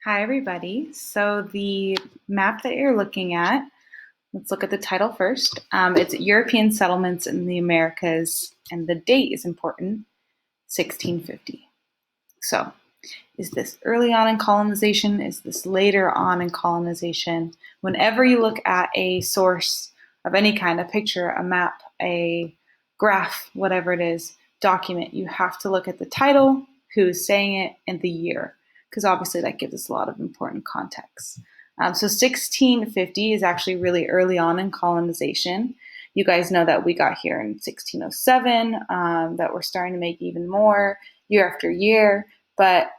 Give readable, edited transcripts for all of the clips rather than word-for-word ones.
Hi, everybody. So the map that you're looking at, let's look at the title first. It's European Settlements in the Americas, and the date is important, 1650. So is this early on in colonization? Is this later on in colonization? Whenever you look at a source of any kind, a picture, a map, a graph, whatever it is, document, you have to look at the title, who's saying it, and the year, because obviously that gives us a lot of important context. So 1650 is actually really early on in colonization. You guys know that we got here in 1607, that we're starting to make even more year after year. But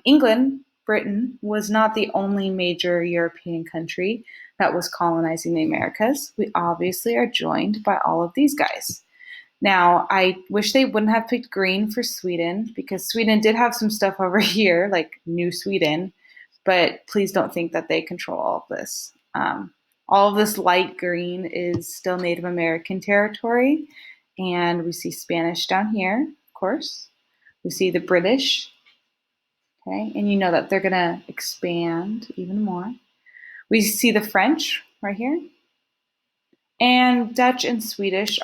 England, Britain, was not the only major European country that was colonizing the Americas. We obviously are joined by all of these guys. Now, I wish they wouldn't have picked green for Sweden because Sweden did have some stuff over here, like New Sweden, but please don't think that they control all of this. All of this light green is still Native American territory, and we see Spanish down here, of course. We see the British, okay, and you know that they're going to expand even more. We see the French right here, and Dutch and Swedish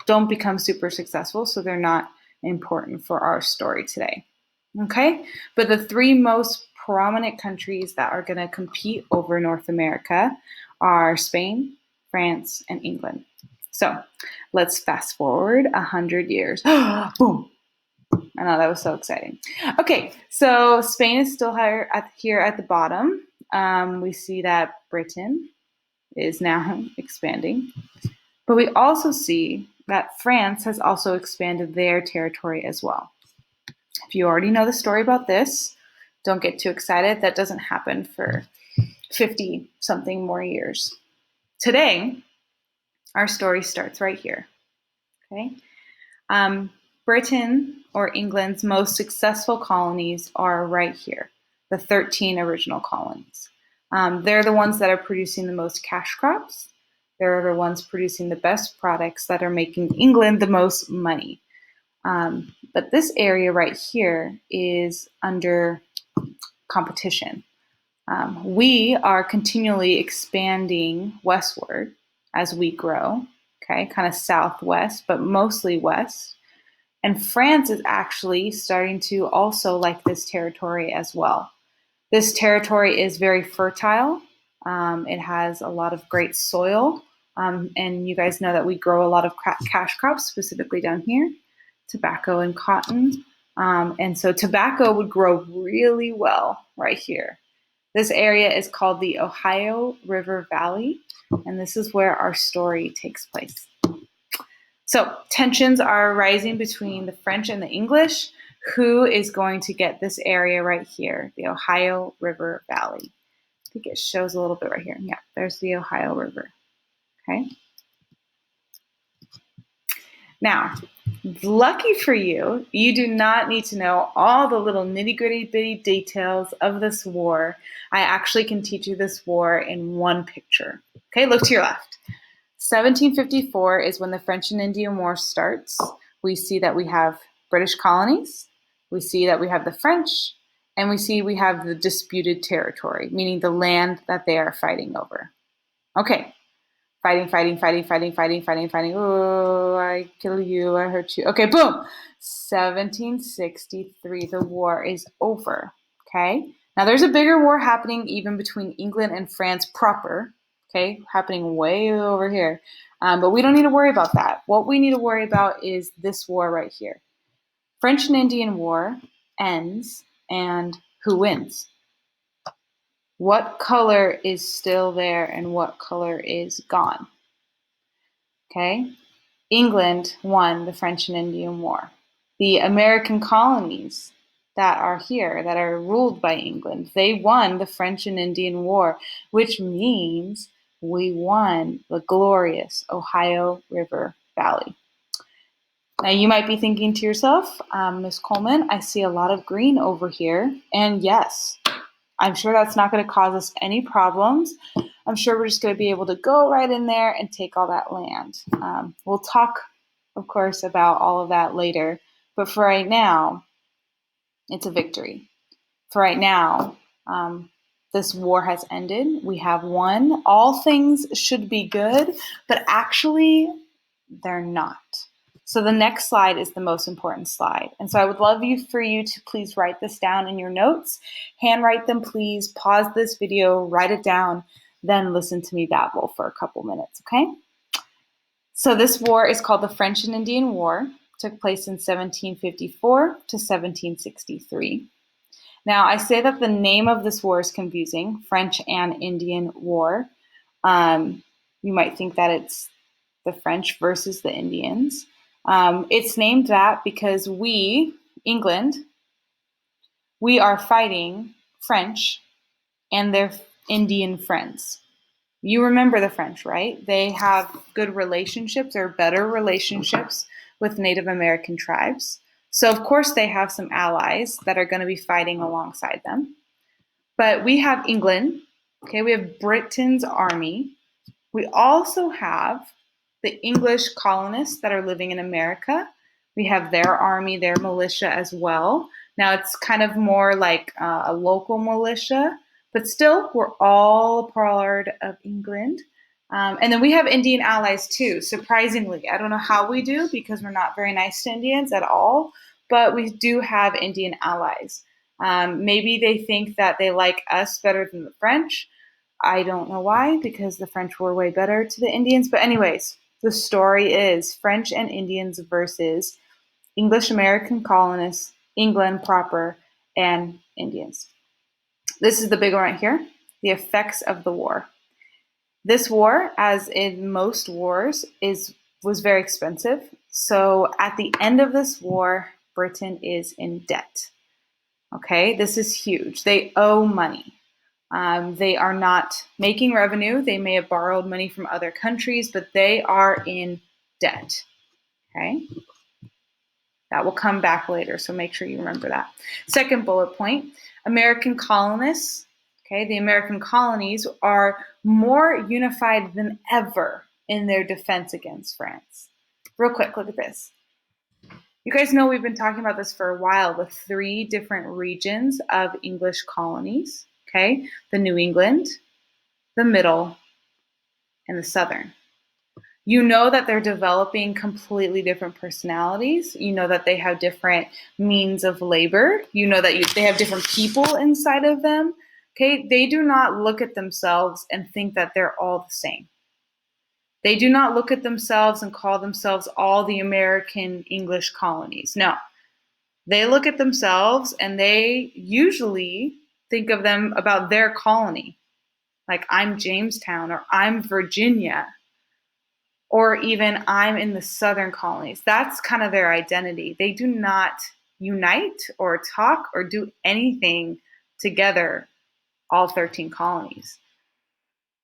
don't become super successful, so they're not important for our story today. Okay, but the three most prominent countries that are going to compete over North America are Spain, France, and England. So let's fast forward 100 years. Boom. I know that was so exciting. Okay, so Spain is still here at the bottom. We see that Britain is now expanding, but we also see that France has also expanded their territory as well. If you already know the story about this, don't get too excited. That doesn't happen for 50 something more years. Today, our story starts right here. Okay. Britain, or England's most successful colonies, are right here, the 13 original colonies. They're the ones that are producing the most cash crops. They're the ones producing the best products that are making England the most money. But this area right here is under competition. We are continually expanding westward as we grow, okay, kind of southwest, but mostly west. And France is actually starting to also like this territory as well. This territory is very fertile. It has a lot of great soil. And you guys know that we grow a lot of cash crops, specifically down here, tobacco and cotton. And so tobacco would grow really well right here. This area is called the Ohio River Valley, and this is where our story takes place. So tensions are rising between the French and the English. Who is going to get this area right here, the Ohio River Valley? I think it shows a little bit right here. Yeah, there's the Ohio River. Okay. Now, lucky for you, you do not need to know all the little nitty-gritty bitty details of this war. I actually can teach you this war in one picture. Okay, look to your left. 1754 is when the French and Indian War starts. We see that we have British colonies, we see that we have the French, and we have the disputed territory, meaning the land that they are fighting over. Okay, fighting. Oh, I kill you, I hurt you. Okay, boom. 1763, the war is over. Okay, now there's a bigger war happening even between England and France proper. Okay, happening way over here. But we don't need to worry about that. What we need to worry about is this war right here. French and Indian War ends, and who wins? What color is still there and what color is gone? Okay, England won the French and Indian War. The American colonies that are here, that are ruled by England, they won the French and Indian War, which means we won the glorious Ohio River Valley. Now, you might be thinking to yourself, Ms. Coleman, I see a lot of green over here. And yes, I'm sure that's not going to cause us any problems. I'm sure we're just going to be able to go right in there and take all that land. We'll talk, of course, about all of that later. But for right now, it's a victory. For right now, This war has ended. We have won. All things should be good, but actually, they're not. So the next slide is the most important slide. And so I would love for you to please write this down in your notes. Handwrite them, please. Pause this video, write it down, then listen to me babble for a couple minutes, okay? So this war is called the French and Indian War. It took place in 1754 to 1763. Now, I say that the name of this war is confusing, French and Indian War. You might think that it's the French versus the Indians. It's named that because we, England, we are fighting French and their Indian friends. You remember the French, right? They have good relationships or better relationships with Native American tribes. So, of course, they have some allies that are going to be fighting alongside them. But we have England, okay? We have Britain's army. We also have the English colonists that are living in America. We have their army, their militia as well. Now, it's kind of more like a local militia, but still, we're all a part of England. And then we have Indian allies too, surprisingly. I don't know how we do because we're not very nice to Indians at all, but we do have Indian allies. Maybe they think that they like us better than the French. I don't know why, because the French were way better to the Indians. But anyways, the story is French and Indians versus English American colonists, England proper, and Indians. This is the big one right here, the effects of the war. This war, as in most wars, was very expensive. So at the end of this war, Britain is in debt. Okay, this is huge. They owe money. They are not making revenue. They may have borrowed money from other countries, but they are in debt. Okay, that will come back later, so make sure you remember that. Second bullet point, American colonists, okay, the American colonies are more unified than ever in their defense against France. Real quick, look at this. You guys know we've been talking about this for a while, the 3 different regions of English colonies, okay? The New England, the Middle, and the Southern. You know that they're developing completely different personalities. You know that they have different means of labor. You know that they have different people inside of them. Okay, they do not look at themselves and think that they're all the same. They do not look at themselves and call themselves all the American English colonies. No, they look at themselves and they usually think of them about their colony. Like I'm Jamestown or I'm Virginia. Or even I'm in the Southern colonies. That's kind of their identity. They do not unite or talk or do anything together, all 13 colonies.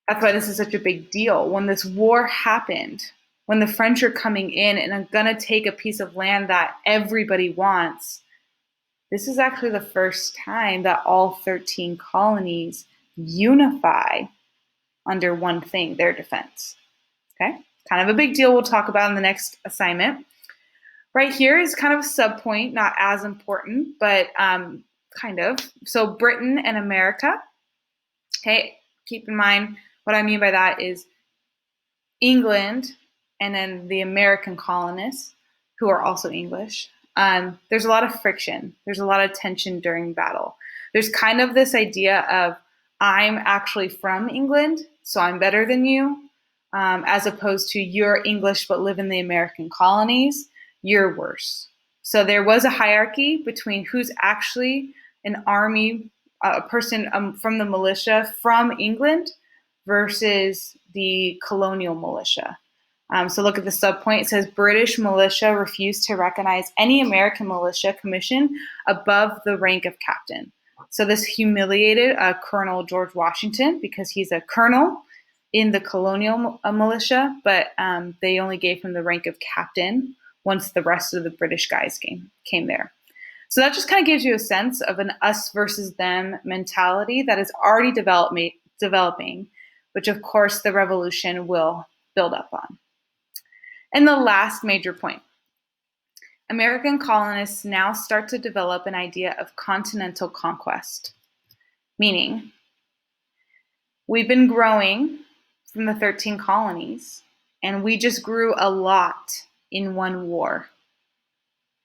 That's why this is such a big deal. When this war happened, when the French are coming in and are going to take a piece of land that everybody wants, this is actually the first time that all 13 colonies unify under one thing, their defense. Okay? Kind of a big deal we'll talk about in the next assignment. Right here is kind of a subpoint, not as important, but kind of. So Britain and America. Okay, keep in mind what I mean by that is England and then the American colonists who are also English. There's a lot of friction. There's a lot of tension during battle. There's kind of this idea of I'm actually from England, so I'm better than you. As opposed to you're English but live in the American colonies, you're worse. So there was a hierarchy between who's actually an army, a person from the militia from England versus the colonial militia. So look at the subpoint. It says British militia refused to recognize any American militia commission above the rank of captain. So this humiliated Colonel George Washington because he's a colonel in the colonial militia, but they only gave him the rank of captain once the rest of the British guys came there. So that just kind of gives you a sense of an us versus them mentality that is already developing, which of course the revolution will build up on. And the last major point, American colonists now start to develop an idea of continental conquest. meaning we've been growing from the 13 colonies, and we just grew a lot in one war.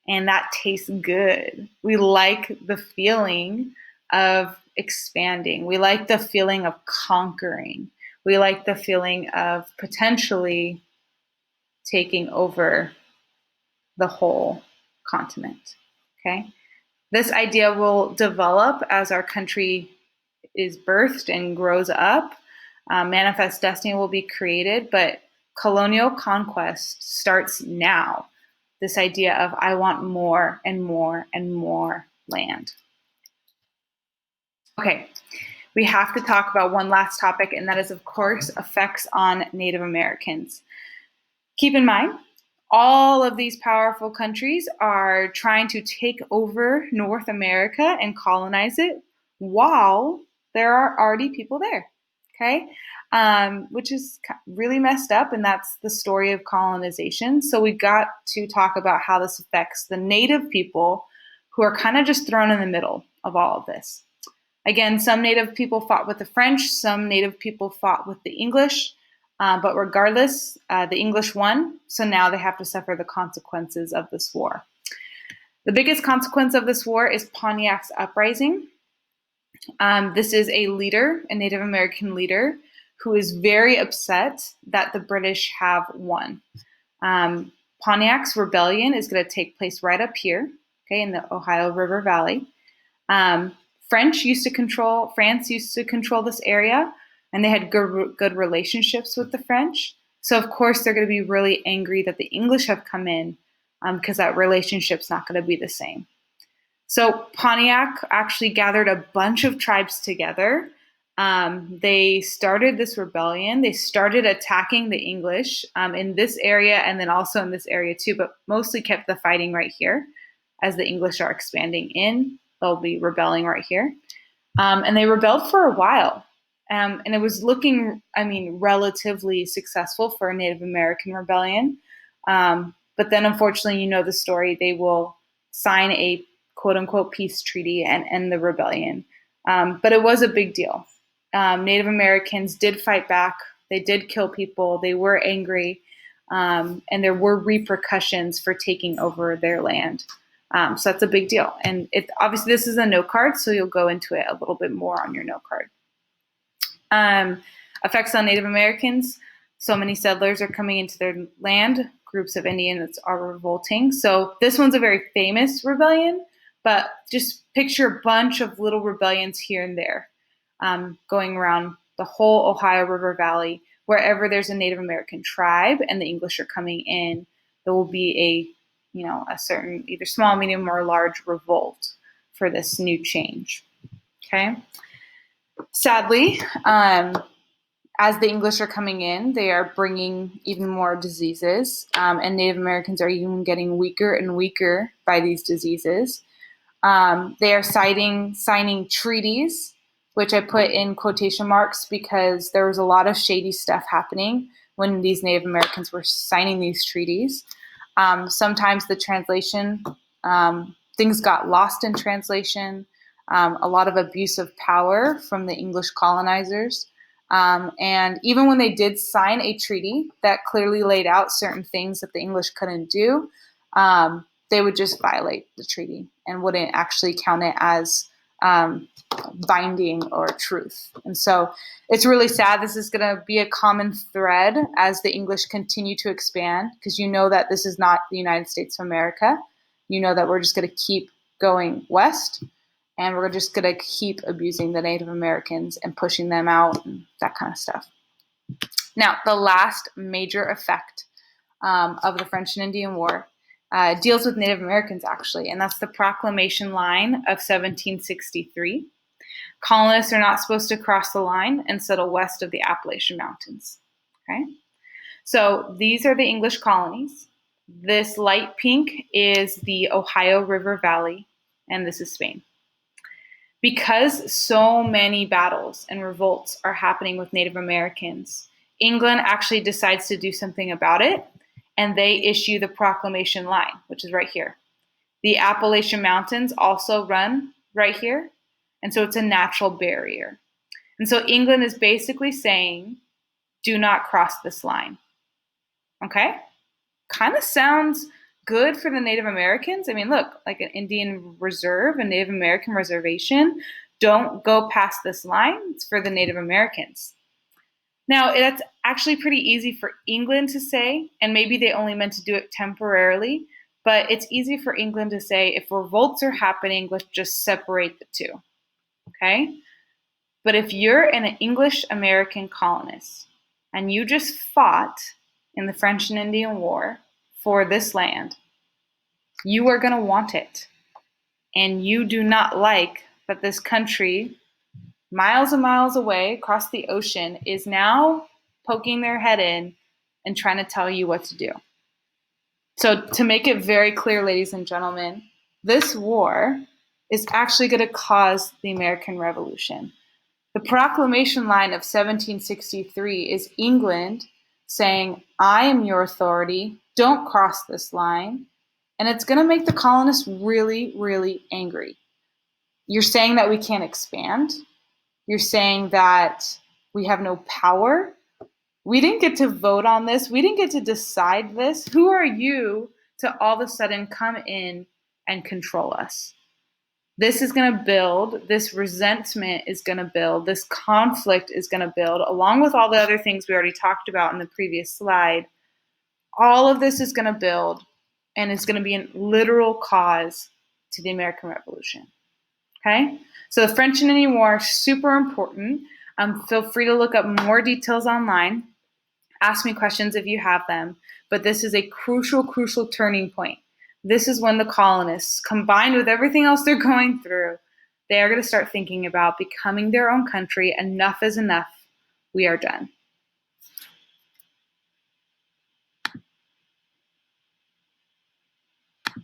And that tastes good. We like the feeling of expanding. We like the feeling of conquering. We like the feeling of potentially taking over the whole continent. Okay? This idea will develop as our country is birthed and grows up. Manifest destiny will be created, but colonial conquest starts now. This idea of I want more and more and more land. Okay, we have to talk about one last topic, and that is, of course, effects on Native Americans. Keep in mind, all of these powerful countries are trying to take over North America and colonize it while there are already people there, okay? Which is really messed up, and that's the story of colonization. So we've got to talk about how this affects the native people who are kind of just thrown in the middle of all of this. Again, some native people fought with the French, some native people fought with the English, but regardless, the English won, so now they have to suffer the consequences of this war. The biggest consequence of this war is Pontiac's uprising. This is a leader, a Native American leader, who is very upset that the British have won. Pontiac's rebellion is going to take place right up here, okay, in the Ohio River Valley. France used to control this area, and they had good relationships with the French. So of course they're going to be really angry that the English have come in, because that relationship's not going to be the same. So Pontiac actually gathered a bunch of tribes together. They started this rebellion. They started attacking the English in this area, and then also in this area too, but mostly kept the fighting right here. As the English are expanding in, they'll be rebelling right here. And they rebelled for a while. And it was looking, relatively successful for a Native American rebellion. But then, unfortunately, you know the story. They will sign a quote-unquote peace treaty and end the rebellion. But it was a big deal. Native Americans did fight back. They did kill people. They were angry. And there were repercussions for taking over their land. So that's a big deal. And obviously this is a note card, so you'll go into it a little bit more on your note card. Effects on Native Americans. So many settlers are coming into their land. Groups of Indians are revolting. So this one's a very famous rebellion, but just picture a bunch of little rebellions here and there, going around the whole Ohio River Valley. Wherever there's a Native American tribe and the English are coming in, there will be a certain either small, medium, or large revolt for this new change. Okay. Sadly, as the English are coming in, they are bringing even more diseases, and Native Americans are even getting weaker and weaker by these diseases. They are signing treaties, which I put in quotation marks because there was a lot of shady stuff happening when these Native Americans were signing these treaties. Sometimes the translation, things got lost in translation, a lot of abuse of power from the English colonizers. And even when they did sign a treaty that clearly laid out certain things that the English couldn't do, they would just violate the treaty and wouldn't actually count it as binding or truth. And so it's really sad. This is going to be a common thread as the English continue to expand, because you know that this is not the United States of America. You know that we're just going to keep going west, and we're just going to keep abusing the Native Americans and pushing them out and that kind of stuff. Now, the last major effect of the French and Indian War deals with Native Americans, actually, and that's the Proclamation Line of 1763. Colonists are not supposed to cross the line and settle west of the Appalachian Mountains. Okay, so these are the English colonies. This light pink is the Ohio River Valley, and this is Spain. Because so many battles and revolts are happening with Native Americans, England actually decides to do something about it, and they issue the Proclamation Line, which is right here. The Appalachian Mountains also run right here, And so it's a natural barrier. And so England is basically saying, do not cross this line. Okay? Kind of sounds good for the Native Americans. I mean, look, like an Indian reserve, a Native American reservation, don't go past this line. It's for the Native Americans. Now, that's actually pretty easy for England to say, and maybe they only meant to do it temporarily, but it's easy for England to say, if revolts are happening, let's just separate the two. Okay? But if you're an English American colonist and you just fought in the French and Indian War for this land, you are going to want it. And you do not like that this country, miles and miles away across the ocean, is now poking their head in and trying to tell you what to do. So, to make it very clear, ladies and gentlemen, this war is actually going to cause the American Revolution. The proclamation line of 1763 is England saying, I am your authority, don't cross this line. And it's going to make the colonists really, really angry. You're saying that we can't expand. You're saying that we have no power. We didn't get to vote on this. We didn't get to decide this. Who are you to all of a sudden come in and control us? This is going to build, this resentment is going to build, this conflict is going to build, along with all the other things we already talked about in the previous slide. All of this is going to build, and it's going to be a literal cause to the American Revolution. Okay? So the French and Indian War is super important. Feel free to look up more details online. Ask me questions if you have them. But this is a crucial, crucial turning point. This is when the colonists, combined with everything else they're going through, they are going to start thinking about becoming their own country. Enough is enough. We are done.